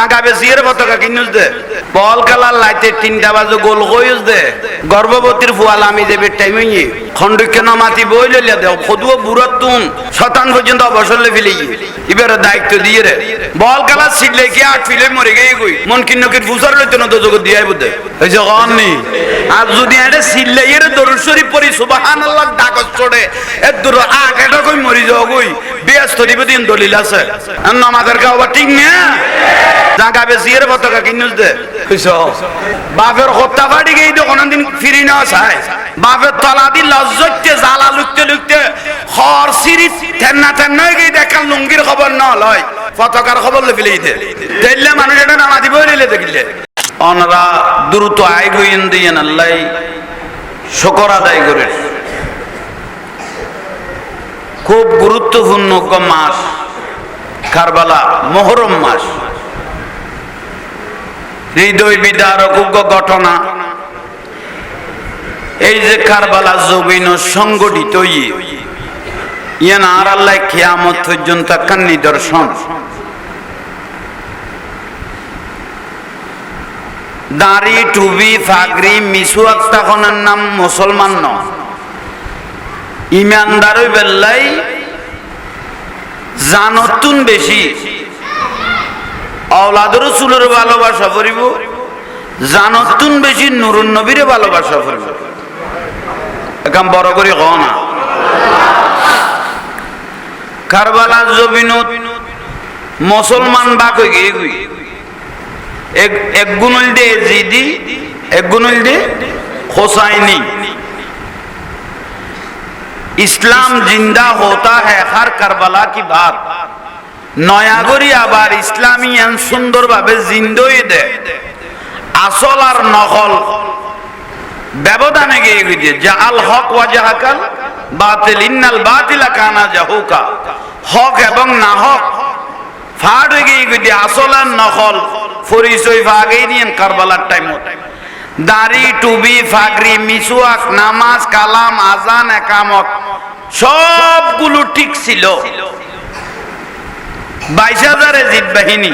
জাগাবে জিয়ের পতাকা কিনুস দে বল খেলার লাইতে 3টা বাজে গোল কইস দে গর্ভবতীর ফুয়াল আমি দেবে টাইমই খন্ডকে নামাতি বই লইয়া দেও খদুও বুড়ত তুন শতান পর্যন্ত অবসর লে ফেলি এবারে দায়িত্ব দিয়ে রে বল খেলা ছিড়লে কি আট ফিলে মরে গই কই মন কিন্নকের ফুসার লইতো না তো জগৎ দিয়াই বুঝে এই যে গন্নি আর যদি এটা ছিড়লে এর দরুদ শরীফ পড়ি সুবহানাল্লাহ ডাকস চড়ে এর দূর আগেটা কই মরি যাও কই বেয়াস্তরিবে দিন দলিল আছে নামাজের গাওয়া ঠিক না জাগাবে জিয়ের পতাকা কিনুস দে কইছো বাপের হত্যা বাড়ি গই তো কোনদিন ফিরি না চায় বাপের তলা দি লজ্জতে জ্বালা লুকতে লুকতে খর সিরি তেন্না তেন্না গই দেখাল লুঙ্গির খবর না লয় পতাকার খবর লে ফেলেই দে দেখলে মানুষ এটা নামা দিব নিলে দেখিলে অনরা দ্রুত আই গইন দিয়েন আল্লাহ শুকর আদায় করে খুব গুরুত্বপূর্ণ মাস কারবালা মুহররম মাস হৃদয় বিদারক ঘটনা এই যে কারবালা জমিন সংগঠিত ইয়ান আর আল্লাহ কিয়ামত পর্যন্ত কান নিদর্শন দাড়ি টুবি ফাগরি মিসওয়াক তখনের নাম মুসলমান ন ইমানদার বেল্লাই জানতুন বেশি আওলাদ রাসূলের ভালোবাসা করিব জানতুন বেশি নূরুন নবীর ভালোবাসা করিব একাম বড় করে কও না কারবালা জমিনত মুসলমান বাক হয়ে গই এক গুণল দে জিদি এক গুণল দে হোসাইনি इस्लाम जिंदा होता है हर करबला की बात नयागरी आबार इस्लामी सुंदर भावे जिंदोई दे আসল আর নকল ব্যবধানে গিয়ে গিয়ে জাল হক ওয়াজাহাকাল বাতিল ইন্নাল বাতিলা কানা জাহুকা হক এবং না হক ফাড় হয়ে গিয়ে গিয়ে আসল আর নকল পরিচয় ভাগেই নিয়ে কারবালার টাইম দাড়ি টুবি ফাগরি মিসওয়াক নামাজ কালাম আজান একামত সবগুলো ঠিক ছিল 22,000 জিদ বাহিনী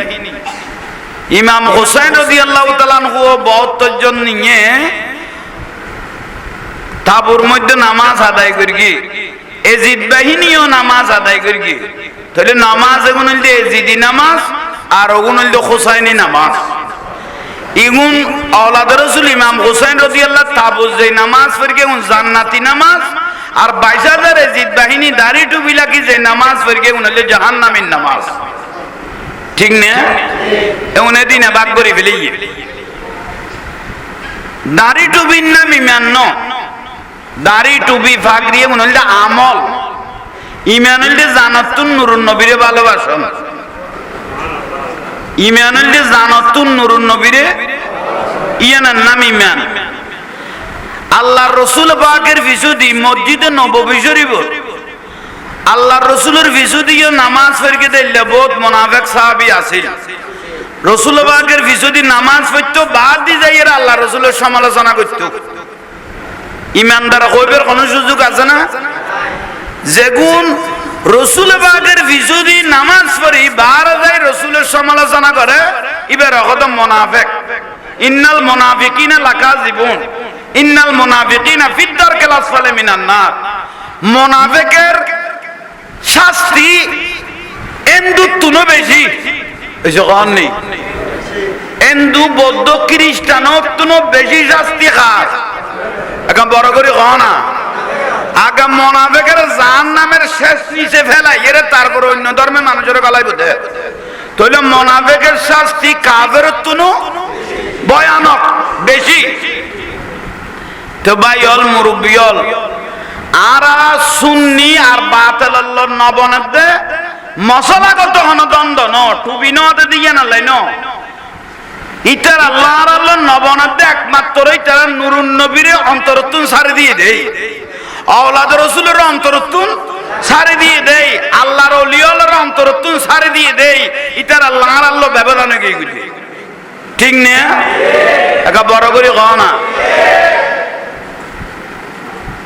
ইমাম হুসাইন রাদিয়াল্লাহু তাআলা আনহু 72 জন নিয়ে তাবুর মধ্যে নামাজ আদায় করি এজিদ বাহিনীও নামাজ আদায় করি তাহলে নামাজ এগুন হইল এজিদি নামাজ আর ওগুন হইল হুসাইনি নামাজ ইগুন আওলাদ রাসূল ইমাম হুসাইন রাদিয়াল্লাহু তাবুজ যে নামাজ পড়ে উন জান্নাতি নামাজ আর 22,000 এজিদ বাহিনী দাড়ি টুপি লাগি যে নামাজ পড়ে উন হইল জাহান্নামের নামাজ ঠিক না এমন দিনে ভাগ করে ফেলি দাড়ি টুপির নাম ইমান ন দাড়ি টুপি ফাগরি এমন হইল আমল ইমান হইল জান্নাতুন নূরুন নবীর ভালোবাসা ইমান হইল জান্নাতুন নূরুন নবীর ইয়ানার নাম ইমান আল্লাহর রাসূল পাকের বিশুদ্ধি মসজিদে নববী শরীফ আল্লাহর রাসূলের বিশুদ্ধিও নামাজ পড়তে দিলে বহুত মুনাফিক সাহাবী আছিল রাসূল পাকের বিশুদ্ধি নামাজ পড়তো বাদ দি যাইরা আল্লাহর রাসূলের সমালোচনা করত ইমানদার হইবার কোন সুযোগ আছে না যেগুন রাসূল পাকের বিশুদ্ধি নামাজ পড়ি বার যায় রাসূলের সমালোচনা করে ইবার কত মুনাফিক ইন্নাল মুনাফিকিনা লাকাযিবুন ইন্নাল মুনাফিকিনা ফিদ দারকিল আসফালি মিনান নার মুনাফিকের শাস্তি এন্দু তুনো বেশি এসে কন নেই এন্দু বৌদ্ধ খ্রিস্টান তুনো বেশি শাস্তি খাস এখন বড় করে কহ না আগাম মুনাফিকের জাহান্নামের শেষ নিচে ফেলাই এর তারপর অন্য ধর্মের মানুষের গলায় বোধে তাহলে মুনাফিকের শাস্তি কাফের তুনো ভয়ানক বেশি তো ভাইল মুরব্বিয়ল আরা সুন্নি আর বাতিল নবনদে মশলাগত হন দ্বন্দ্ব ন টুবি নতে দিয়ে না লাইন ইতার আল্লাহ আর আল্লাহ নবনদে একমাত্র ইতার নূরুন নবীর অন্তরতুন সারি দিয়ে দেই আওলাদ রাসূলের অন্তরতুন সারি দিয়ে দেই আল্লাহর ওলিয়ার অন্তরতুন সারি দিয়ে দেই ইতার আল্লাহ আর আল্লাহ ব্যবধান হয়ে গিয়ে ঠিক না একা বড় করে কও না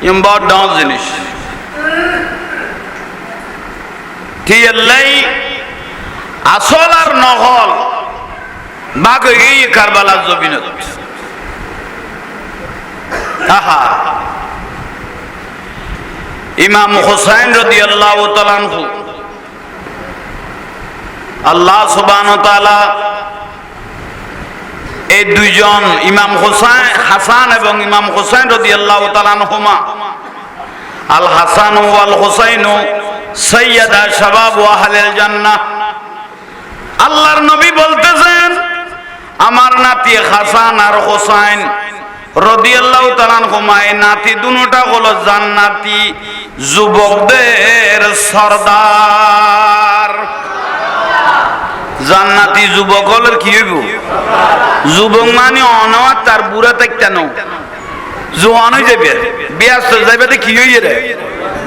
बहुत डांस जिनिस ठीक है আসল আর নহল বাঘ হয়ে গিয়ে কারবালার জমিনত। আহা, ইমাম হুসাইন রাদিয়াল্লাহু তাআলা আনহু, আল্লাহ সুবহানাহু ওয়া তাআলা এই দুইজন ইমাম হাসান এবং ইমাম হুসাইন রাদিয়াল্লাহু তাআলা আনহুমা, আল হাসান ওয়াল হুসাইন সাইয়্যিদা শাবাব আহলিল জান্নাহ। আল্লাহর নবী বলতেছেন, আমার নাতি হাসান আর হুসাইন রাদিয়াল্লাহু তাআলা আনহুমা, এই নাতি দুটোটা হলো জান্নাতি যুবকদের সরদার। জান্নাতি যুবক হলের কি হইব? যুবক মানে অনওয়ার তার বুড়া থাকতেন, জোয়ান হয়ে যাবে, ব্যস্ত যাবে কি হইয়ে রে,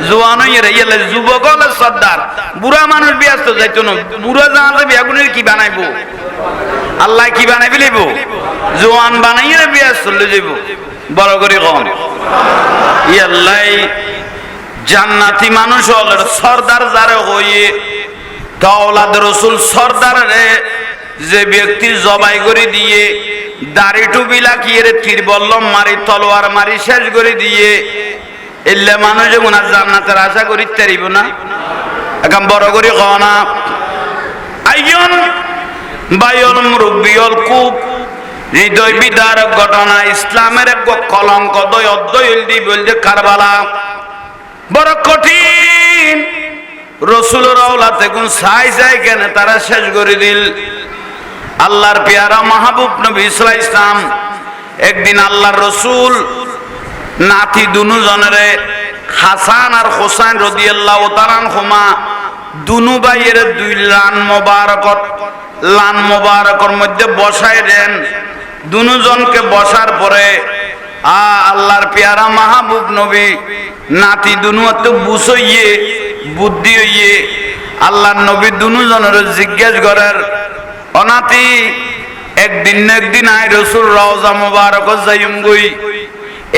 জোয়ান হইয়ে রে। ইয়ে যুবক হলে সর্দার, বুড়া মানুষ ব্যস্ত যাইতো না। বুড়া জানা যাবে এগুনের কি বানাইবো, আল্লাহ কি বানাই ফেলিব, জোয়ান বানাইয়ে রে ব্যস্ত চলে যাইব। বড় করে কম ইয়াল্লাই জান্নাতি মানুষ হলের সর্দার যারে হইয়ে তাওলাদ রসুল সর্দার রে, যে ব্যক্তি জবাই করে দিয়ে দাড়ি টুপি লাকিয়ে রে তীর বল্লম মারি তলোয়ার মারি শেষ করে দিয়ে এলে মানুষ ওনার জান্নাতের আশা করি তারিব না। এখন বড় করে কও না, আইয়ন বায়ল মুরব্বিয়ল খুব হৃদয় বিদারক ঘটনা, ইসলামের এক কলঙ্ক দয় অধ্যয় দি বলছে কারবালা বড় কঠিন। রসুলের আওলাতে কোন সাই যায় কেন তারা শেষ করে দিল। আল্লাহর পেয়ারা মাহবুব নবী সাল্লাল্লাহু আলাইহি ওয়াসাল্লাম একদিন আল্লাহর রসুল নাতি দুনু জনেরে হাসান আর হুসাইন রাদিয়াল্লাহু তাআলা আনহুমা দুনু ভাইয়ের দুই লান মোবারকর মধ্যে বসাই দেন। দুনু জনকে বসার পরে আল্লাহর পেয়ারা মাহবুব নবী নাতি দুনু তো বুঝইয়ে বুদ্ধি হইয়ে আল্লাহর নবী দুনু জনের জিজ্ঞেস করার, অনাতি একদিন না একদিন আই রসুল রওজা মুবারক যাইম গই,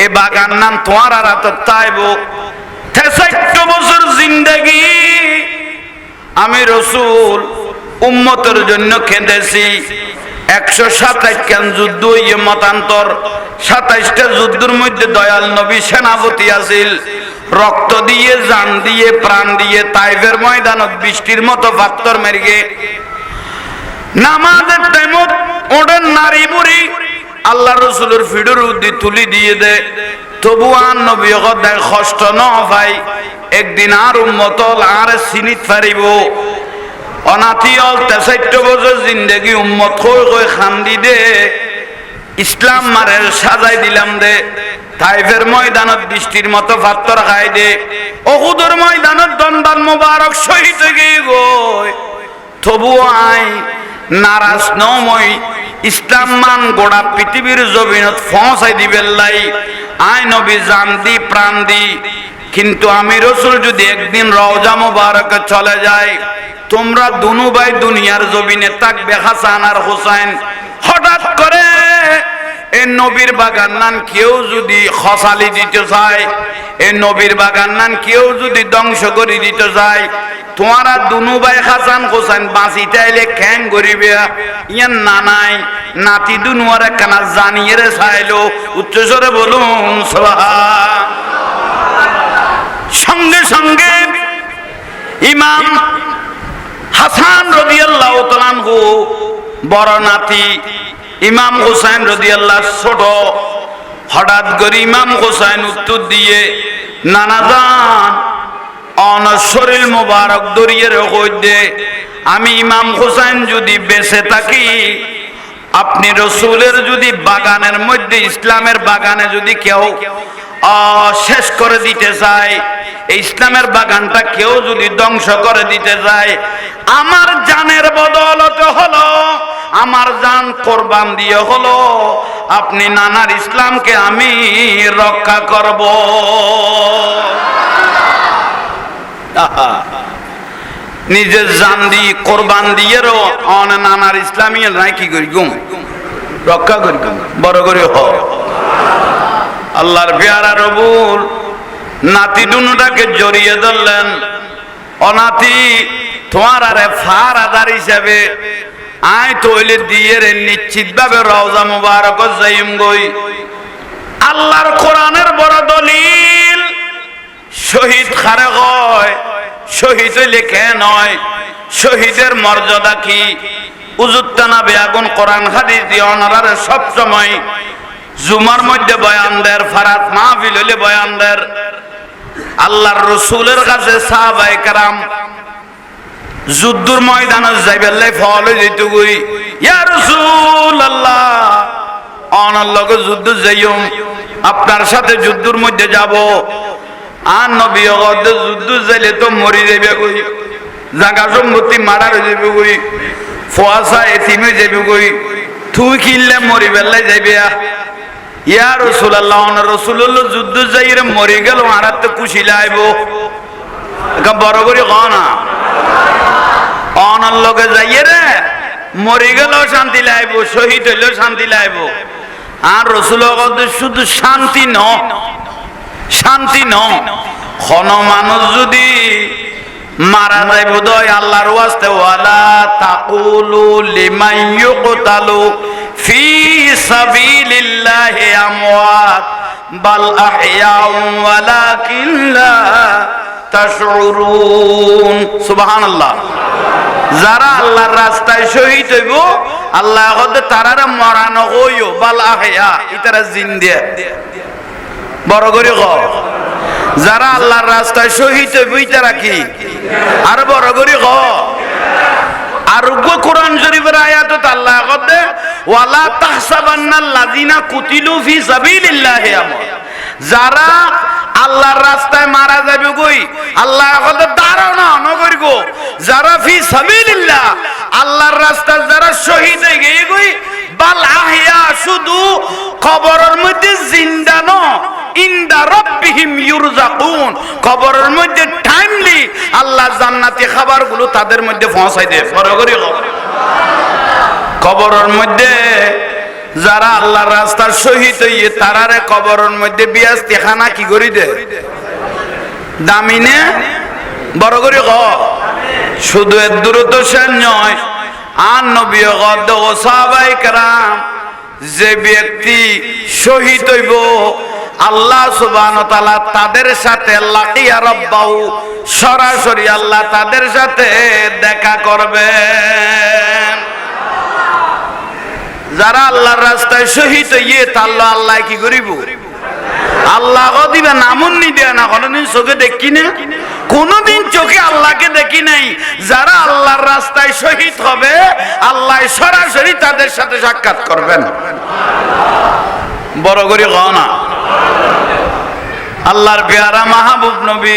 এ বাগান নাম তোমার আর তাইব 63 বছর জিন্দেগি আমি রসুল উম্মতের জন্য কেঁদেছি। 127 কেন যুদ্ধ হইয়ে মতান্তর, 27টা যুদ্ধের মধ্যে দয়াল নবী সেনাপতি আছিল। রক্ত দিয়ে জান দিয়ে প্রাণ দিয়ে তাইফের ময়দানত বৃষ্টির মতো পাথর মেরিয়ে নামাজের টাইমত ওদের নারী বুড়ি আল্লাহ রসুলের ফিডুর উদ্দি তুলি দিয়ে দে, তবু আর নবী দেয় কষ্ট ন ভাই, একদিন আর উম্মত আর চিনিত পারিব। অনাথিয়ল 63 বছর জিন্দেগি উম্মত কই খান্দি দে, ইসলাম মারের সাজাই দিলাম দে, তাইফের ময়দানত বৃষ্টির মতো পাথর খাই দে, উহুদের ময়দানত দন্দান মুবারক শহীদ হয়ে গই, তবুও আই নারাজ নমই ইসলাম মান গোড়া পৃথিবীর জমিনত পৌঁছাই দিবেন লাই। আই নবী জান দি প্রাণ দি, কিন্তু আমি রসুল যদি একদিন রওজা মুবারকে চলে যায়, তোমরা দুনু ভাই দুনিয়ার জমিনে থাকবে হাসান আর হুসাইন। হঠাৎ করে এই নবীর বাগান নান কেউ যদি খসালি দিতে চায়, এই নবীর বাগান নান কেউ যদি ধ্বংস করে দিতে চায়, তোমারা দুনু ভাই হাসান হুসাইন বাঁচি চাইলে খ্যাং করিবে। ইয়ান নানাই নাতি দুনুয়ার একখানা জানিয়ে রে চাইলো, উচ্চস্বরে বলুন সুবহান। সঙ্গে সঙ্গে ইমাম হাসান রাদিয়াল্লাহু তাআলা আনহু বড় নাতি, ইমাম হুসাইন রাদিয়াল্লাহু ছোট। হঠাৎ করে ইমাম হুসাইন উত্তর দিয়ে, নানা জান অনশরীল মুবারক দরিয়ে রেখে দে, আমি ইমাম হুসাইন যদি বেঁচে থাকি, আপনি রসুলের যদি বাগানের মধ্যে ইসলামের বাগানে যদি কেউ শেষ করে দিতে চায়, এই ইসলামের বাগানটা কেউ যদি ধ্বংস করে দিতে চায়, আমার জানের বদলতে হলো, আমার জান কোরবান দিয়ে হলো, আপনি নানার ইসলামকে আমি রক্ষা করব। নিজের জান দিয়ে কোরবান দিয়ে নানার ইসলামী নাই কি করি গুম রক্ষা করি, বড় করে হ। আল্লাহর পেয়ারা রবুল নাতি দুটাকে জড়িয়ে ধরলেন, অনাতি তোমার আরে ফার আদার হিসাবে আয় তৈলে দিয়ে রে নিশ্চিত ভাবে রওজা মুবারক যাইম গই। আল্লাহর কোরআনের বড় দলিল শহীদ খারে হয়, শহীদ হইলে কে নয়, শহীদের মর্যাদা কি? উজুত্তানা বেয়াগুন কোরআন হাদিস দিয়ে ওনারা সব সময় জুমার মধ্যে বয়ান দেয়, ফারাত মাহফিল হইলে বয়ান দেয়। আল্লাহর রাসূলের কাছে সাহাবায়ে কেরাম যুদ্ধের ময়দানে যাইবেলাই ফল হয়ে যেত গই, ইয়া রাসূলুল্লাহ অনার লগে যুদ্ধ যাইম, আপনার সাথে যুদ্ধের মধ্যে যাব। আর নবী ওগদ যুদ্ধ যাইলে তো মরি যাবে গই, জায়গা সম্পত্তি মারা হয়ে যাবে গই, ফুয়াশা এতিমে যাবে গই, তুই কিনলে মরি বেলাই যাইবে। ইয়া রাসূলুল্লাহ অনার রাসূলুল্লাহ যুদ্ধ যাইরে মরি গেল আর তো খুশি লাইব, বড় করে ক না অনার লগে যাইয়ে রে মরি গেলেও শান্তি লাইব, শহীদ হইলেও শান্তি লাইব। আর রাসূল শুধু শান্তি ন, শান্তি ন, কোন মানুষ যদি মারা যাইব দয় আল্লাহর ওয়াস্তে ওয়ালা তাকুলু লিমান ইউকতালু ফি সাবিলিল্লাহি আমওয়াত বাল আহইয়াউ ওয়ালাকিন লা তাশউরুন। সুবহানাল্লাহ। যারা আল্লাহর রাস্তায় শহীদ হইব আল্লাহ কদে তারারে মরানো হইও বাল আহইয়া, ইতারা জিন্দা। বড় করে ক, যারা আল্লাহর রাস্তায় শহীদ হইব ইতারা কি? আর বড় করে ক। আরোগ্য কোরআন শরীফের আয়াতত আল্লাহ কদে ওয়ালা তাহসাবান্নাল লাযিনা কুতিলু ফি সাবিলিল্লাহি আমওয়াত, যারা আল্লাহর রাস্তায় মারা যাবে গই আল্লাহ কদে দাঁড়ানো নগরি গো, যারা ফি সাবিলিল্লাহ আল্লাহর রাস্তায় যারা শহীদ হয়ে গিয়ে গই বাল আহইয়া, শুধু কবরের মধ্যে জিন্দা ন, ইনদা রাব্বিহিম ইউরজাকুন, কবরের মধ্যে টাইমলি আল্লাহ জান্নাতি খাবারগুলো তাদের মধ্যে পৌঁছাই দেয়। বরাবরই কবরের মধ্যে যারা আল্লাহর রাস্তার শহীদ হইয়ে তারারে কবরের মধ্যে বিয়াস্তি খানা কি করি দে দামিনে। বড় করে ক, শুধু এর দূরত্ব শেষ নয়, আর নবী ও সাহাবায়ে কেরাম যে ব্যক্তি শহীদ হইব আল্লাহ সুবহানাহু ওয়া তাআলা তাদের সাথে লাকিয়া রাব্বাহু, সরাসরি আল্লাহ তাদের সাথে দেখা করবেন। যারা আল্লাহর রাস্তায় শহীদ হইয়ে তাল্লা আল্লাহ কি করিব? আল্লাহ দিবে নামুন নি দেয় না, কোনদিন চোখে দেখি না, কোনদিন চোখে আল্লাহকে দেখি নাই। যারা আল্লাহর রাস্তায় শহীদ হবে আল্লাহ সরাসরি তাদের সাথে সাক্ষাৎ করবেন। বড় করে ক না। আল্লাহর পেয়ারা মাহবুব নবী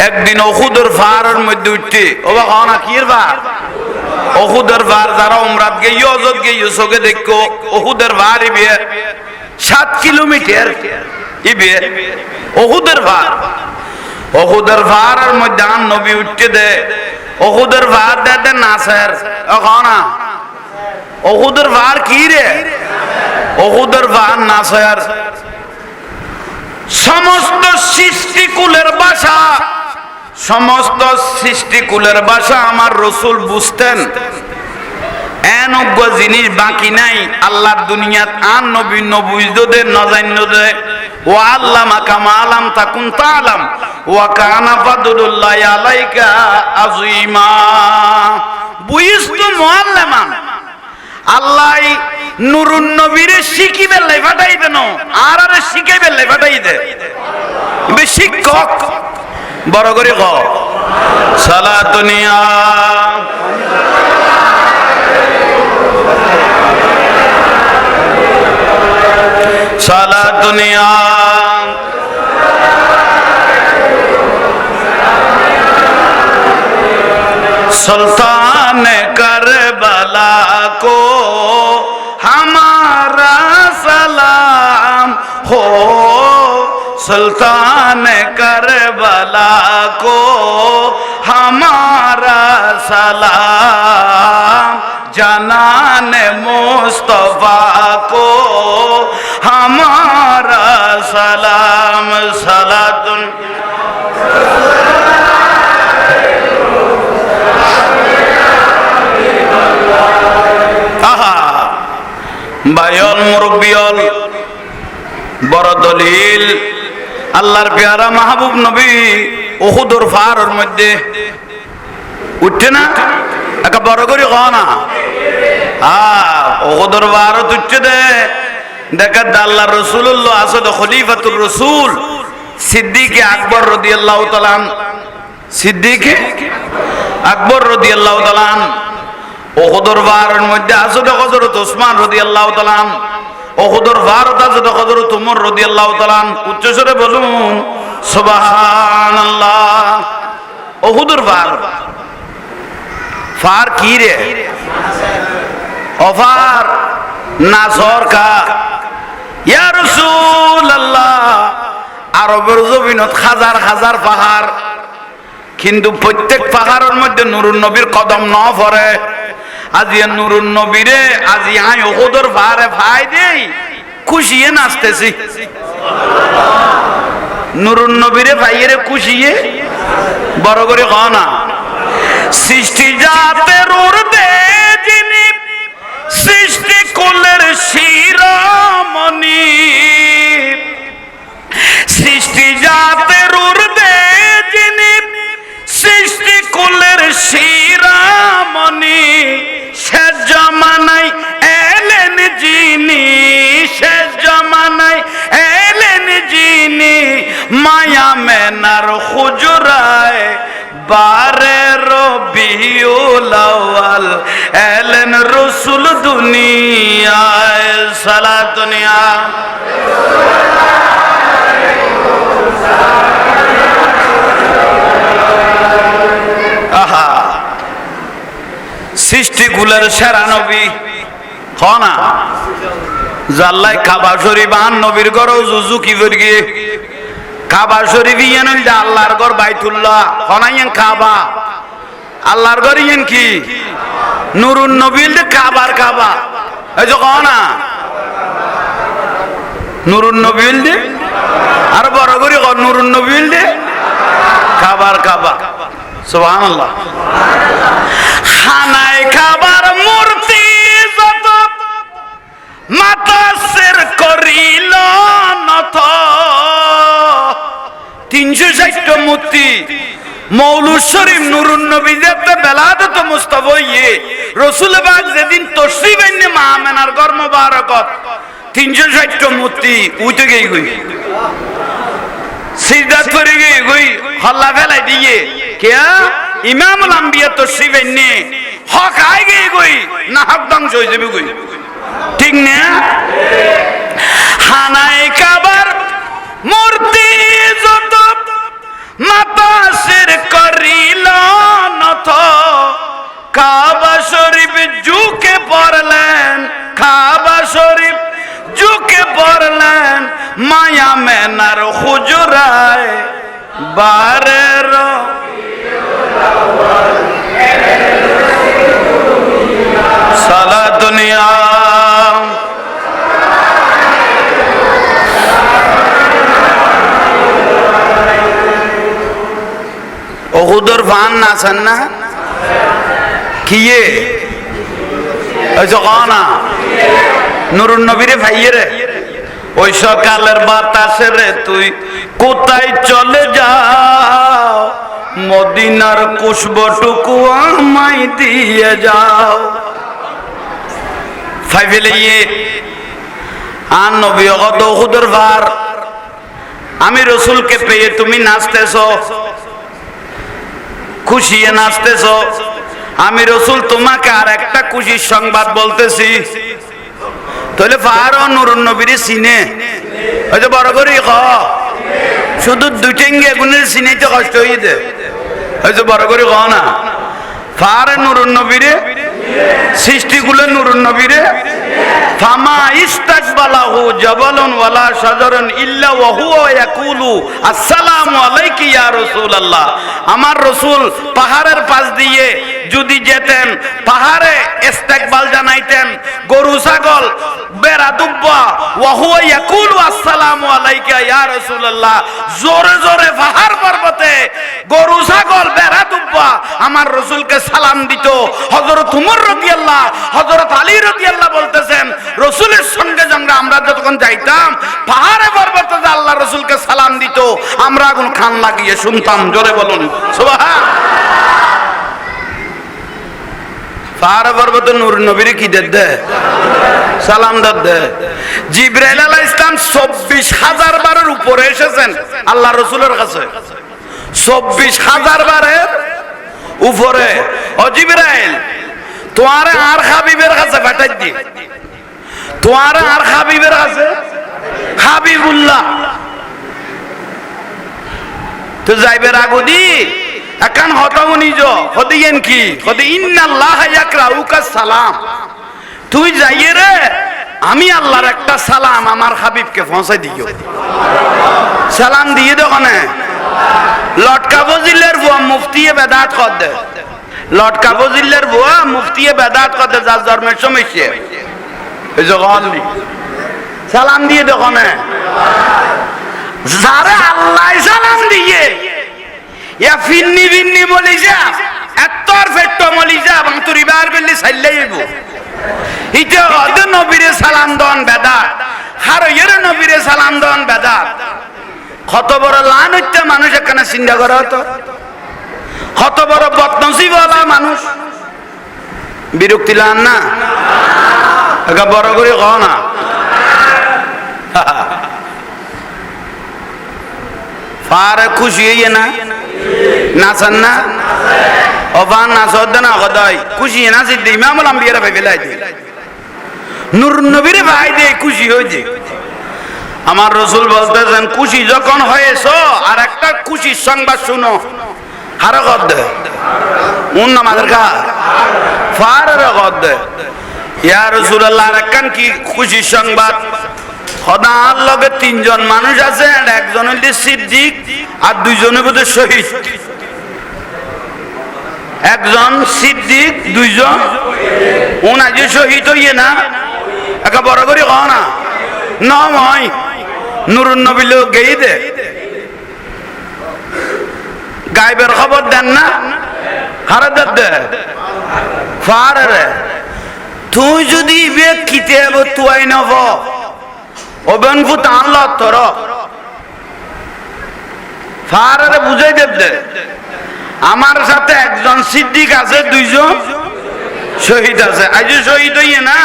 একদিন উহুদের পাহাড়ের মধ্যে উঠতে, ও বা ক না কি এর পাহাড়? উহুদের পাহাড়। যারা উমরাত গিয়ে অজত গিয়ে চোখে দেখো উহুদের পাহাড় ইবে 7 কিলোমিটার, ইবে উহুদের পাহাড়। উহুদের পাহাড়ের মধ্যে আন নবী উঠতে দে, উহুদের পাহাড় দে নাসের, ও ক না উহুদের পাহাড় কি রে? উহুদের পাহাড় নাসের। সমস্ত সৃষ্টিকুলের ভাষা, সমস্ত সৃষ্টিকুলের ভাষা আমার রাসূল বুঝতেন। এনজ্ঞ জিনিস বাকি নাই আল্লাহর দুনিয়াত আন নবী নবুজদে নজান্য দে। ওয়া আল্লামাকা মা লাম তাকুন তাআলাম ওয়া কানা ফাদলুল্লাহি আলাইকা আযীমা। বুইস্তু মুআল্লিমান, আল্লাহ নুরুন নবীরে শিখিবে লাই ফাটাই দেন, আর আরে শিখাইবে লাই ফাটাই দে শিক্ষক। বড় করে ক সালাতুনিয়া সালাতুনিয়া सुल्तान करबला को हमारा सलाम हो, सुल्तान करबला को हमारा सलाम, जनान मुस्तफा को हमारा सलाम। सलातुन মুরব্বিয়ল বড় দলিল আল্লাহর পেয়ারা মাহবুব নবী উহুদের পাহাড়ের মধ্যে উঠছে না, একটা বড় করে কও না, উহুদের পাহাড়ত উঠছে দে, দেখা আল্লাহ রাসূলুল্লাহ আসদ খলিফাতুর রাসূল সিদ্দিক আকবর রাদিয়াল্লাহু তাআলা সিদ্দিক আকবর রাদিয়াল্লাহু তাআলা উহুদের পাহাড়ের মধ্যে আসদ হযরত ওসমান রাদিয়াল্লাহু তাআলা উহুদের পাহাড়ত আসদ হযরত ওমর রাদিয়াল্লাহু তাআলা। উচ্চস্বরে বলুন সুবহানাল্লাহ। উহুদের পাহাড় ফার কি রে অফার নাসর কা ইয়া রাসূলুল্লাহ। আরবের জমিনত হাজার হাজার পাহাড়, কিন্তু প্রত্যেক পাহাড়ের মধ্যে নুরুন নবীর কদম ন পড়ে। আজি নুরুন নবীরে আজি আই উহুদের পাহাড়ে ভাই দেই খুশিয়ে নাচতেছি, নুরুন নবীরে ভাইয়েরে খুশিয়ে বড় করে কও না। সৃষ্টি জাতের উর্দে যিনি সৃষ্টি কুলের শিরোমণি, সৃষ্টি জাতের উর্দে যিনি সৃষ্টি কুলের শিরোমণি, শেষ জমানায় এলেন যিনি, শেষ জমানায় এলেন যিনি, মায়া মেনার হুজরায় বারে রবিউল আউয়াল এলেন রাসূল দুনিয়ায়। সালাত দুনিয়া আহা সৃষ্টিকুলের সেরা নবী হনা জাল্লাই কাবা শরীফ আন নবীর ঘরও জুজু কি করে গিয়ে কাবা শরীফ ইয়ান আল্লাহর ঘর বাইতুল্লাহ হনাইয়ান কাবা আল্লাহর ঘর ইয়ান কি নুরুন নবীর কাবার কাবা এই যে কনা নুরুন নবীর দে আর বড় করে নুরুন নবীর দে কাবার কাবা। সুবহানাল্লাহ। খানায় কাবার মূর্তি যত মাতাসের করিল নত, 360টা মূর্তি মৌলুদ শরীফ নুরুন নবী যেতে বেলাদত মুস্তাফা ইয়ে রাসূল পাক যেদিন তশরিফ এনে মা আমেনার ঘর মোবারকত 360টা মূর্তি উঠে গই গই সিজদাত করে গই হল্লা ফেলাই দিয়ে কিয়া ইমামুল আম্বিয়া তশরিফ এনে হক আই গই না হক ধ্বংস হয়ে যাবে গই, ঠিক না? খানায় কাবার মূর্তি যত মাতাসের করিল নত, কাবা শরীফ ঝুঁকে পড়লেন, কাবা শরীফ ঝুঁকে পড়লেন, মায়া মেনার হুজরায় বারের সালাত দুনিয়া উহুদের ফান নাছেন না কিয়ে না নুরুন নবীরে ভাইয়েরে ওই সকালের বাতাসে রে তুই কোথায় চলে যাও, মদিনার কুশবটুকু আমায় দিয়ে যাও। ফাই ফেলে আর নবী কত উহুদের ভার আমি রসুলকে পেয়ে তুমি নাচতেছ, খুশিয়ে নাচতেছ, আমি রসুল তোমাকে আর একটা খুশির সংবাদ বলতেছি। তাহলে ফারো নুরুন নবীর সিনে ওই যে বড় করে শুধু দুটেঙ্গে গুণের সিনেতে কষ্ট হয়ে দে, ওই যে বড় করে না ফারে নুরুন নবীরে সৃষ্টিগুলো নুরুন নবীরে ফামা ইস্তাকবালাহু জাবালুন ওয়ালা শাজারুন ইল্লা ওয়া হুয়া ইয়াকুলু আসসালামু আলাইকা ইয়া রাসূলুল্লাহ। আমার রাসূল পাহাড়ের পাশ দিয়ে যদি যেতেন পাহাড়ে ইস্তেকবাল জানাইতেন, গরু ছাগল বেড়া দুব্বা ওয়া হুয়া ইয়াকুলু আসসালামু আলাইকা ইয়া রাসূলুল্লাহ, জোরে জোরে পাহাড় পর্বতে গরু ছাগল বেড়া দুব্বা আমার রাসূলকে সালাম দিত। হযরত ওমর রাদিয়াল্লাহু হযরত আলী রাদিয়াল্লাহু বলতেছেন রাসূলের সঙ্গে যখন যাইতাম পাহাড়ে পর্বতে যে আল্লাহ রসুলকে সালাম দিত, আমরা এখন খান লাগিয়ে শুনতাম। জোরে বলুন সুবহান। পাহাড়ে পর্বতে নূর নবীর কি দে সালাম দে। জিবরাইল আলাইহিস সালাম 24,000 বারের উপরে এসেছেন আল্লাহ রসুলের কাছে, 24,000 বারের উপরে। ও জিবরাইল, তোমারে আর হাবিবের কাছে পাঠাই দি, তোমারে আর হাবিবের কাছে, হাবিবুল্লাহ তো যাইবের আগদি এখন হতাউনি যো হদিয়েন কি হদি ইন্নাল্লাহ ইয়াকরাউকা সালাম। তুই যাইয়ে রে, আমি আল্লাহর একটা সালাম আমার হাবিবকে পৌঁছে দিও। সালাম দিয়ে দেখো না। লটকা বজিলের বুয়া মুফতিয়ে বেদাত কর দে, লটকা বজিলের বুয়া মুফতিয়ে বেদাত কর দে, যার জন্মের সমস্যা এই জগৎ সালাম দিয়ে দেখো না। যারা আল্লাহ সালাম দিয়ে ইয়া ফিন্নি ফিন্নি বলি যা এত্তর ফেট্ট মলি যা এবং তুই বার বেলি সাইলাই যাবো। ইতে হদ নবীরে সালাম দন বেদাত, আর এর নবীরে সালাম দন বেদাত। কত বড় লান হইতে মানুষ এখানে চিন্তা করা হতো, কত বড় বদনসিবওয়ালা মানুষ। বিরক্তি লান না একা বড় করে কও না। ফারে খুশি হইয়ে না নাচান না অবান নাচদ না কদাই খুশি না সিদ্ধি ইমামুল আম্বিয়ারা ভাই বেলাই দে নূর নবীরে ভাই দে খুশি হয়ে যে। আমার রসুল বলতেছেন খুশি যখন হয়েছ আর একটা খুশির সংবাদ শুনো। হারে কদ দে উন নামাজের কা ফারে কদ দে ইয়া রাসূলুল্লাহ আর একখান কি খুশির সংবাদ। খোদার লগে 3 জন মানুষ আছে, একজন হইল সিদ্দিক আর 2 জনের বোধহয় শহীদ। একজন সিদ্দিক 2 জন উন আজ শহীদ হইয়ে না একা বড় করে কও না নয় নুরুন নবী লোক গেই দে গায়েবের খবর দেন না হারে দে ফারে তুই যদি বে কিতাব তুই নব ওবেন ফুত আল্লাহ তোর ফারে বুঝাই দে। আমার সাথে একজন সিদ্দিক আছে, 2 জন শহীদ আছে। আজ শহীদ হইয়ে না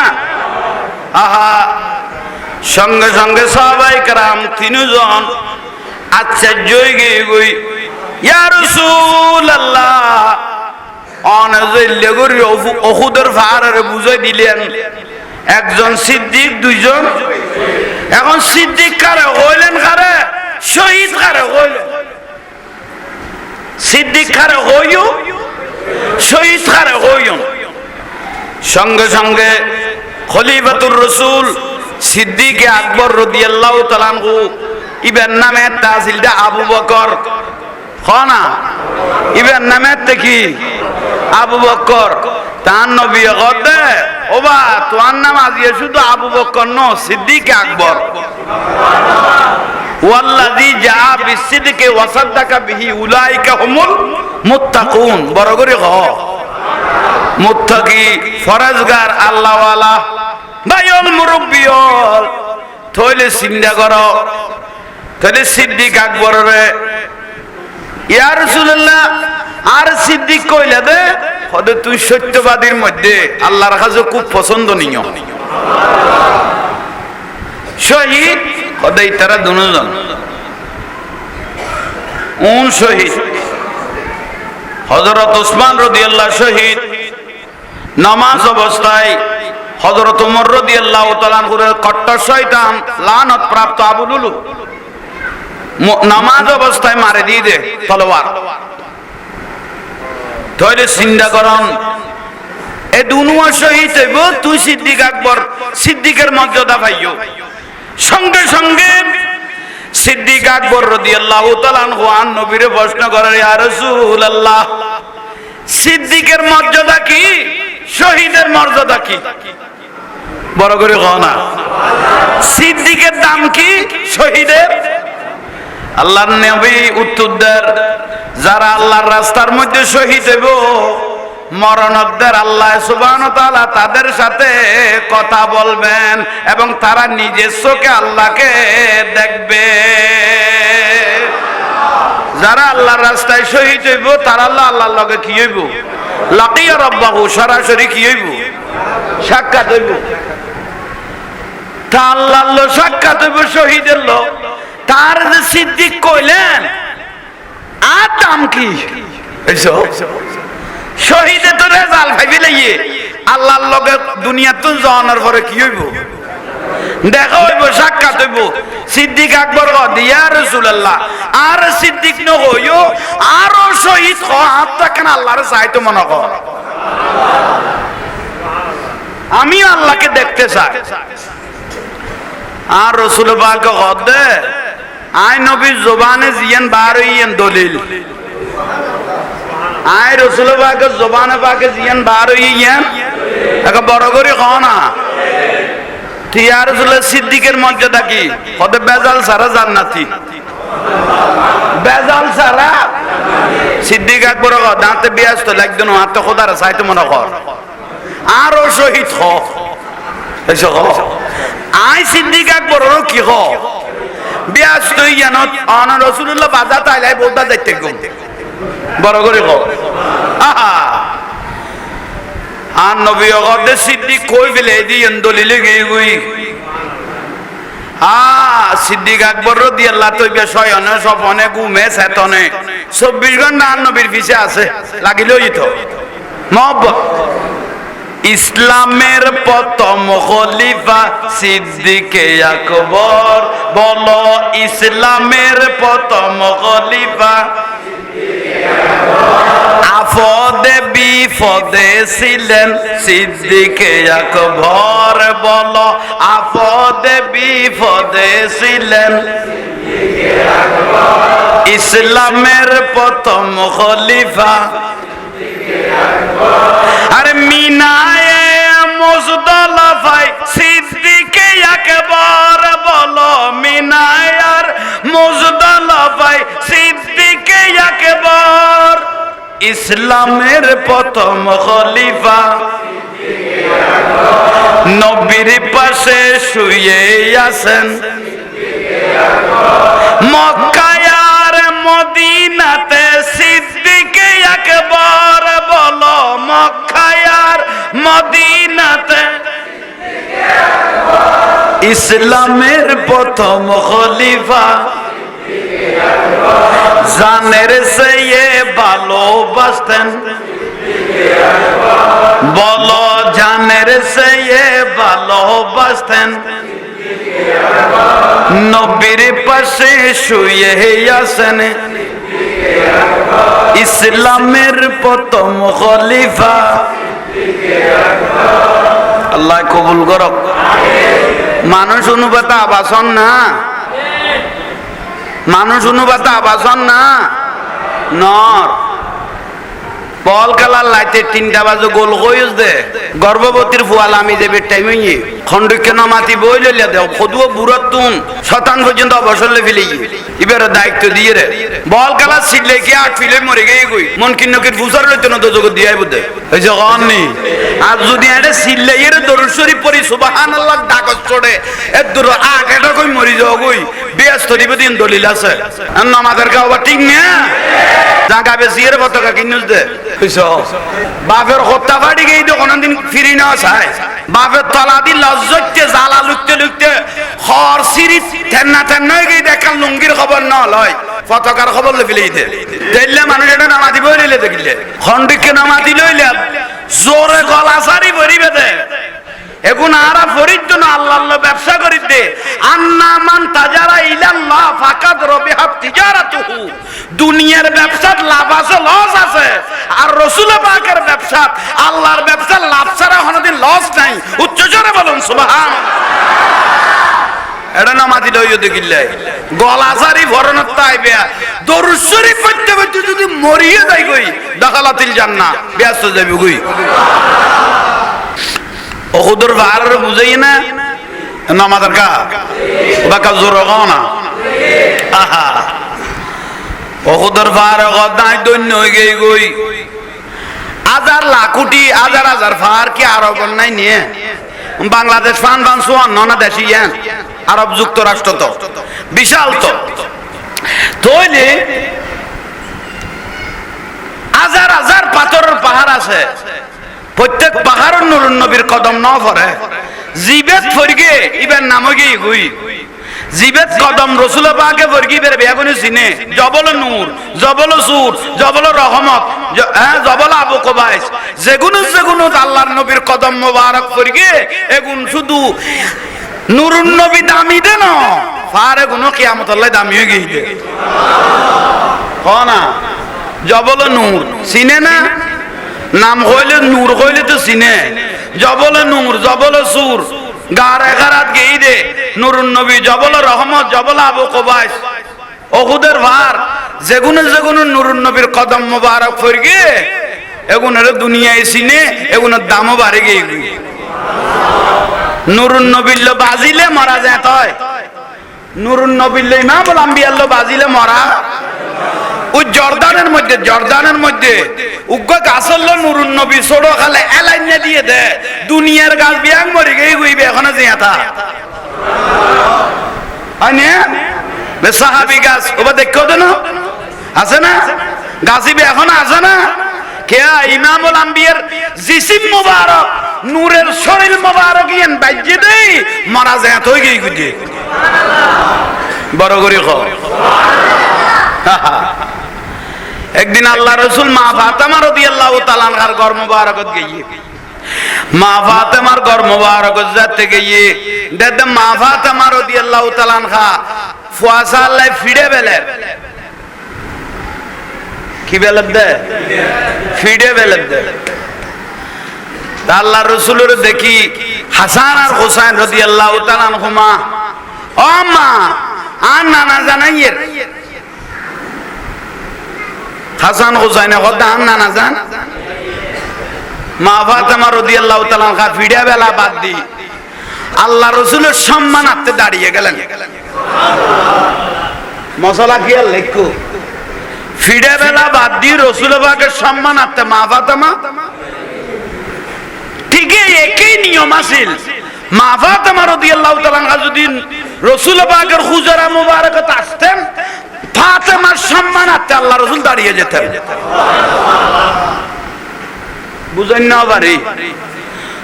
আহা সঙ্গে সঙ্গে সাহাবায়ে কেরাম 3 জন আশ্চর্য হয়ে গই ইয়া রাসূলুল্লাহ অনজেলে গরি ওহুদের ফারে বুঝাই দিলেন একজন সিদ্দিক 2 জন। এখন সিদ্দিক কারে হইলেন, কারে শহীদ কারে হইলেন। সিদ্দিক কারে হইও শহীদ কারে হইও। সঙ্গে সঙ্গে খলিফাতুর রাসূল সিদ্দিক আকবর রাদিয়াল্লাহু তাআলা আনহু ইবেন নামে তাসিলটা আবু বকর খানা ইবেন নামে কি আবু বকর তার নবী গদে ওবা তোর নাম আজিয়ে শুধু আবু বকর ন সিদ্দিক আকবর ওয়াল্লাযী জা বিসিদকি ওয়া সাদ্দাকা বিহি উলাইকা হুমুল মুত্তাকুন। বড় করে হ মুত্তাকি ফরজগার আল্লাহওয়ালা ভাইল মুরব্বিয়ল থইলে চিন্তা করো তাহলে সিদ্দিক আকবরের ইয়া রাসূলুল্লাহ আর সিদ্দিক কইলা দে হদে তুই সত্যবাদীর মধ্যে আল্লাহর কাছে খুব পছন্দনীয় শহীদ হদে তারা দুজন উন শহীদ হযরত ওসমান রাদিয়াল্লাহু শহীদ নামাজ অবস্থায় হযরত ওমর রাদিয়াল্লাহু তাআলা আনহুর কট্টর শয়তান লানত প্রাপ্ত আবু লুলু নামাজ অবস্থায় মারে দিয়ে দে তলোয়ার। তাহলে চিন্তা করুন এ দুনুয়া শহীদ হইব, তুই সিদ্দিক আকবর সিদ্দিকের মর্যাদা পাইও। সঙ্গে সঙ্গে সিদ্দিক আকবর রাদিয়াল্লাহু তাআলা আনহু নবীরে প্রশ্ন করেন ইয়া রাসূলুল্লাহ সিদ্দিকের মর্যাদা কি, শহীদের মর্যাদা কি? বড় করে কও না সিদ্দিকের দাম কি, শহীদের? আল্লাহর নবী উত্তর দেন যারা আল্লাহর রাস্তার মধ্যে শহীদ হইব মরণোত্তর আল্লাহ সুবহানাহু ওয়া তাআলা তাদের সাথে কথা বলবেন এবং তারা নিজের চোখে আল্লাহকে দেখবে। যারা আল্লাহর রাস্তায় শহীদ হইব তারা আল্লাহর লগে কি হইব? লাকিয়া রাব্বাহু, সরাসরি কি হইব? সাক্ষাৎ হইব। তা আল্লাহর লগে সাক্ষাৎ হইব শহীদের লোক। তার যে সিদ্দিক কইলেন আর দাম কি? শহীদে তো রেজাল্ট ভাবি লাইয়ে আল্লাহর লগে দুনিয়া তো জানার পরে কি হইব? দেখা হইব, সাক্ষাৎ হইব। সিদ্দিক আকবর ইয়া রাসূলুল্লাহ, আর সিদ্দিক ন হইও আরো শহীদ হ, হাতটা কেন আল্লাহর চাইতো মনে কর, আমি আল্লাহকে দেখতে চাই। আর রাসূল পাক কদে আই নবী জবানে জিয়ান বার হইয়েন দলিল, আই রাসূল পাক জবানে পাকে জিয়ান বার হইয়েন একটা বড় করে খ না। ইয়া রাসূলুল্লাহ, সিদ্দিকের মর্যাদা কি? কদে বেজাল সারা জান্নাতি, বেজাল সারা সিদ্দিক আকবর দাঁতে বিয়াস্ত লাগদন হাত খোদার চাইতে মনে কর আরো শহীদ হ। আই সিদ্দিক আকবর কি হ বিয়াস্ত ইয়ানত অন রাসূলুল্লাহ বাজাত আইলাই বলতা যাইতে গো বড় করে হ। আহা, আর নবী অগদে সিদ্দিক কই ফেলে দিয়েন দলিলে গিয়ে গুই। সিদ্দিক আকবর রাদিয়াল্লাহু তাআলা শয়নে স্বপনে ঘুমে চেতনে 24 ঘন্টা নবীর পিছে আছে, লাগিলই তো মহব্বত। ইসলামের প্রথম খলিফা সিদ্দিকে আকবর, বলো ইসলামের প্রথম খলিফা। আফদে বিপদে ছিলেন সিদ্দিকে আকবর, বলো আফদে বিপদে ছিলেন ইসলামের প্রথম খলিফা। আরে মিনায়ে মুজদালাফায় সিদ্দিকে আকবর, বলো মিনায়ার মুজদালাফায় সিদ্দিকে আকবর ইসলামের প্রথম খলিফা। নবীর পাশে শুয়ে আছেন মক্কায় আর মদিনাতে সিদ্দিকে আকবর, বলো মক্কায় আর মদিনাতে ইসলামের প্রথম খলিফা। জানের চেয়ে ভালোবাসতেন, বলো জানের চেয়ে ভালোবাসতেন নবীর পাশে শুয়ে আছেন ইসলামের প্রথম খলিফা। আল্লাহ কবুল করক। মানুষ অনুপাতে আবাসন না, মানুষ অনুপাতে আবাসন না নর বল খেলার লাইতে 3টা বাজে গোল কইস দে গর্ভবতীর ফুয়াল আমি দেবে টাইমে খন্ডকে নামাতি বই লইয়া দেও খদুও বুড়াত তুন শতান পর্যন্ত অবসরলে ফেলি এবারে দায়িত্ব দিয়ে রে বল খেলা ছিড়লে কি আট ফিলে মরে গিয়ে গই মন কিন্নকের ফুসার লইতো না তো জগৎ দিয়াই বুঝে এই যে গন্নি আর যদি এটা ছিড়লে এর দরুদ শরীফ পড়ি সুবহানাল্লাহ ডাকস চড়ে এর দূর আগেটা কই মরি যাও গই ব্যস্ত দিন দলিল আছে নামাজের কাওয়া ঠিক না জায়গা বেশি এর পতাকা কিনুস দে বাপের হত্যা বাড়ি গিয়ে তো কোনদিন ফিরি না চায় বাপের তলা দি লজ্জতে জ্বালা লুকতে লুকতে হর সিঁড়ি ঠেন্না ঠেন্না গিয়ে দেখাল লুঙ্গির খবর না লয় পতাকার খবর ফেলেই দে দেখলে মানুষ এটা নামাতি বই লইলে দেখিলে খন্ডিককে নামাতি লইলে জোরে গলা সারি ভরিবে দে এখন আরা ফরিদ না আল্লাহ আল্লাহ ব্যবসা করি দে আন্না মান তাজারা ইলাল্লাহ ফাকাদ রবিহাত তিজারাতুহু দুনিয়ার ব্যবসার লাভ আছে লস আছে আর রাসূল পাকের ব্যবসা আল্লাহর ব্যবসার লাভ ছাড়া কোনোদিন লস নাই উচ্চ জোরে বলুন সুবহানাল্লাহ এটা নামাজি লইও দেখিলে গলা সারি ভরনত তাইবে দরুদ শরীফ পড়তে পড়তে যদি মরিয়ে যাই কই দাখালাতিল জান্নাহ ব্যস্ত যাবে কই ওহুদুর ভার বুঝাই না নামাজের কা বাকা জোর না আহা ওহুদুর ভার গদাই দন্য হয়ে গই গই হাজার লাখুটি হাজার হাজার ফার কি আরব নাই নিয়ে বাংলাদেশ ফান ফান সোয়ান ননা দেশি আরব যুক্তরাষ্ট্র তো বিশাল তো তৈলে হাজার হাজার পাথরের পাহাড় আছে প্রত্যেক পাহাড়ের নুরুন নবীর কদম ন পড়ে জিবেত ফরগে ইবের নাম গিয়ে গুই জিবেত কদম রসুল পাকে ফরগি বের বেগুনি সিনে জবল নূর জবল সুর জবল রহমত জবল আবু কুবাইস যেগুনো যেগুনো আল্লাহর নবীর কদম মোবারক ফরগে এগুন শুধু নুরুন নবী দামি দেন ফারে গুনো কিয়ামত আল্লাহ দামি হয়ে গিয়ে না জবল নূর চিনে না নাম হইলে নূর হইলে তো চিনে জবল নূর জবল সুর গার এগারাত গেই দে নুরুন নবী জবল রহমত জবল আবু কুবাইস ওহুদের ভার যেগুনে যেগুনে নুরুন নবীর কদম মোবারক ফরগে এগুনের দুনিয়ায় চিনে এগুনের দামও বাড়ে গিয়ে নুরুন নবীর লো বাজিলে মরা যায় তয় নুরুন নবীর লো ইমামুল আম্বিয়ার লো বাজিলে মরা ও জর্দানের মধ্যে উগ্র গাছল নুরুন নবী ছোড়ো খালে এলাইনে দিয়ে দে দুনিয়ার গাছ বিয়াং মরে গিয়ে গুইবে এখনো জিয়াতা হয় সাহাবি গাছ ওবা দেখো তো না আছে না গাছিবে এখন আছে না কেয়া ইমামুল আম্বিয়ার জিসিম মুবারক নূরের শরীর মুবারক ইয়ান বাজ্যে দেই মারা যায় হই গই গুজে বড় করে কও একদিন আল্লাহ রসুল মা ফাতেমা রাদিয়াল্লাহু তাআলা আনহার ঘর মুবারকত গিয়ে মা ফাতেমার ঘর মুবারকত যাতে গিয়ে দেখতে মা ফাতেমা রাদিয়াল্লাহু তাআলা আনহা ফুয়াসা আল্লাহ ফিড়ে বেলে কি বেলে দে ফিড়ে বেলে দে আল্লাহ রসুলের দেখি হাসান আর হুসাইন রাদিয়াল্লাহু তাআলা আনহুমা ও মা আর নানা জানাইয়ের হাসান হুসাইন কথা আর নানা জান মা ফাতেমা রাদিয়াল্লাহু তাআলা আনহা ফিড়ে বেলা বাদ দি আল্লাহ রসুলের সম্মানার্থে দাঁড়িয়ে গেলেন মশলা কি আর লেখো ফিড়ে বেলা বাদ দি রসুল পাকের সম্মানার্থে মা ফাতেমা ঠিক একই নিয়ম আছিল মা ফাতেমা রাদিয়াল্লাহু তাআলা আনহা যদি রসুল পাকের হুজরা মুবারকত আসতেন ফাতেমার সম্মানার্থে আল্লাহ রসুল দাঁড়িয়ে যেতেন বুঝেন না বাড়ি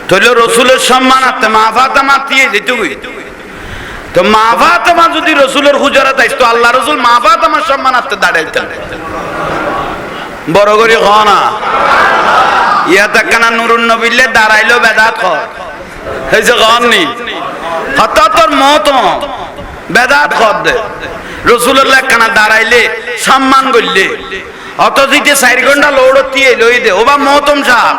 তাহলে রসুলের সম্মানার্থে মা ফাতেমা দিয়ে যেত তো মা ফাতেমা যদি রসুলের হুজরাত আসতো আল্লাহ রসুল মা ফাতেমার সম্মানার্থে দাঁড়াইতেন বড় করে হ না ইয়াতে কানা নুরুন নবীলে দাঁড়াইলো বেদাত কর হয়েছে কননি হত তোর মত বেদাত কর দে রসুল্লাহ কানা দাঁড়াইলে সম্মান করলে অত দিতে 4 ঘন্টা লৌড়তি লই দে ওবা মহতম সাহেব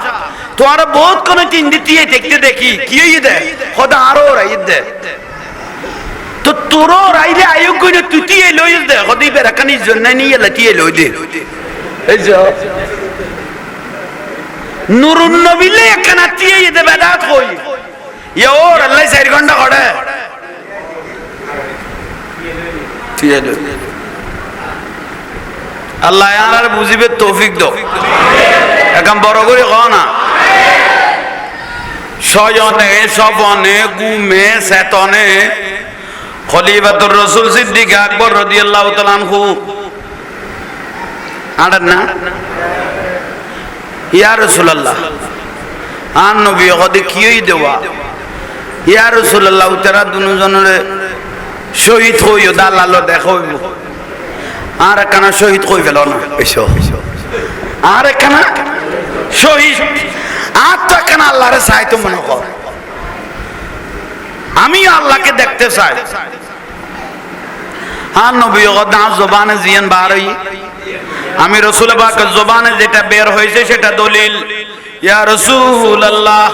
তোমার বহুত কোন তিন দিতে দেখতে দেখি কি হই দে খোদা আরো রাই দে তো তোরো রাইলে আয়োগ কইলে তুই লই দে খদি বেরাকানি জন্য নিয়ে লতি লই দে এই যে নুরুন নবীলে কানা তিয়ে দে বেদাত কই ইয়া ওর আল্লাহ 4 ঘন্টা করে তিয়ে দে আল্লাহ আর বুঝিবে তৌফিক দাও এখন বড় করে কও না শয়নে স্বপনে ঘুমে চেতনে খলিফাতুর রাসূল সিদ্দিক আকবর রাদিয়াল্লাহু তাআলা আনহু আড়ান না ইয়া রাসূলুল্লাহ আন নবী কদি কিই দেওয়া ইয়া রাসূলুল্লাহ তারা দুজনের শহীদ হইও দালালো দেখাইব আর একখানা শহীদ কই ফেল না এসো আর একখানা শহীদ আর তো একখানা আল্লাহরে চাই তো মনে কর আমি আল্লাহকে দেখতে চাই আর নবী কথা জবানে জিয়ান বার হই আমি রাসূল পাকের জবানে যেটা বের হয়েছে সেটা দলিল ইয়া রাসূলুল্লাহ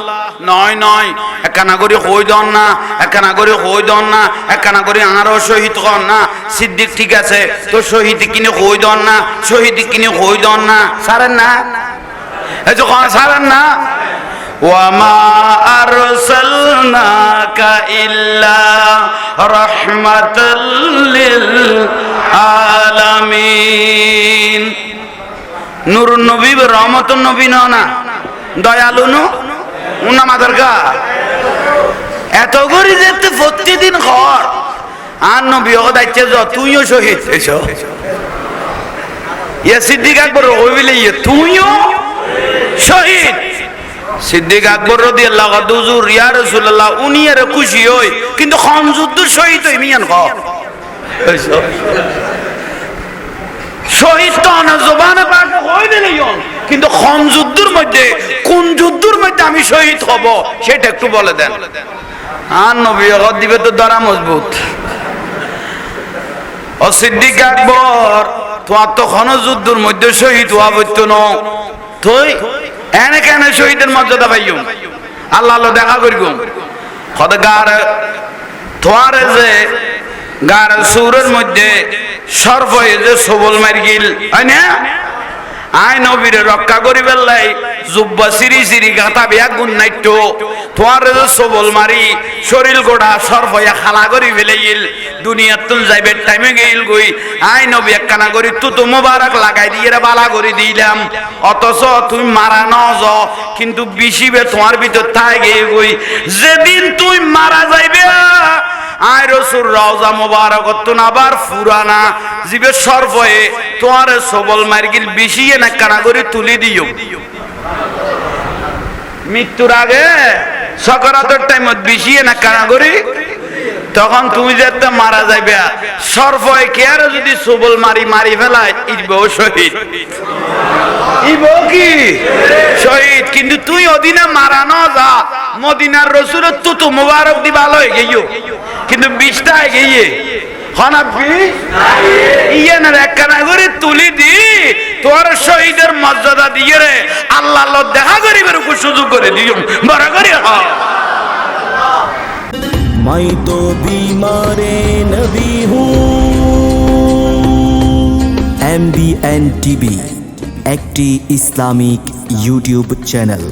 নয় নয় একখানা করে হই দন না একখানা করে হই দন না একখানা করে আরো শহীদ হন না সিদ্দিক ঠিক আছে তো শহীদ কিনে হই দন না শহীদ কিনে হই দন না সারেন না এই যে কোন সারেন না ওয়া মা আরসালনাকা ইল্লা রাহমাতাল লিল আলামিন নুরুন নবী রহমাতুন নবী না দয়ালু নো উনা মাদার গা এত করি যেতে প্রতিদিন ঘর আর নবী ও দাইছে য তুইও শহীদ এসো ইয়া সিদ্দিক আকবর হইলে তুইও শহীদ সিদ্দিক আকবর রাদিয়াল্লাহু আনহু হুজুর ইয়া রাসূলুল্লাহ উনি এর খুশি হই কিন্তু খন যুদ্ধ শহীদ হই মিয়ান ক এসো শহীদ তো না জবানে পাক হই দিলেন কিন্তু খন যুদ্ধের মধ্যে কোন যুদ্ধের মধ্যে আমি শহীদ হব সেটা একটু বলে দেন আর নবী ও দিবে তো দরা মজবুত ও সিদ্দিক আকবর তো খন যুদ্ধের মধ্যে শহীদ হওয়া হইতো না তুই এনে কেন শহীদের মর্যাদা পাইও আল্লাহ আল্লাহ দেখা করিব কত গার তোয়ারে যে গার সুরের মধ্যে সর্ব হয়ে যে সবল মার গিল হয় না আই নবীরে রক্ষা করিবার লাই জুব্বা সিরি সিরি গাতা বিয়া গুণ নাইট তোয়ারে যে সবল মারি শরীর গোড়া সর্ব হয়ে খালা করি ফেলেইল দুনিয়ার তুল যাইবে টাইমে গেইল গই আই নবী একখানা করি তুতু মোবারক লাগাই দিয়ে বালা করে দিলাম অথচ তুই মারা ন য কিন্তু বিশিবে তোমার ভিতর তাই গিয়ে গই যেদিন তুই মারা যাইবে আয় রসুল রওজা মোবারক তুন আবার ফুরানা জিবে সর্বয়ে তোমার সবল মার্গিল বিশিয়ে না কানা করে তুলি দিও মৃত্যুর আগে সকরাতের টাইমত বিশিয়ে না কানা করি তখন তুমি যেতে মারা যাইবে সর্বয়ে কে আর যদি সবল মারি মারি ফেলায় ইবও শহীদ ইবও কি শহীদ কিন্তু তুই অদিনে মারা ন যা মদিনার রসুলের তুতু মোবারক দি ভালো হয়ে গেইও কিন্তু বিষটা গিয়ে তুলি দি তোর শহীদের মর্যাদা দিয়ে রে আল্লাহ দেখা করিবার সুযোগ করে দিও বড় করে मैं तो बीमारे नबी हूँ MBN TV একটি ইসলামিক ইউটিউব চ্যানেল।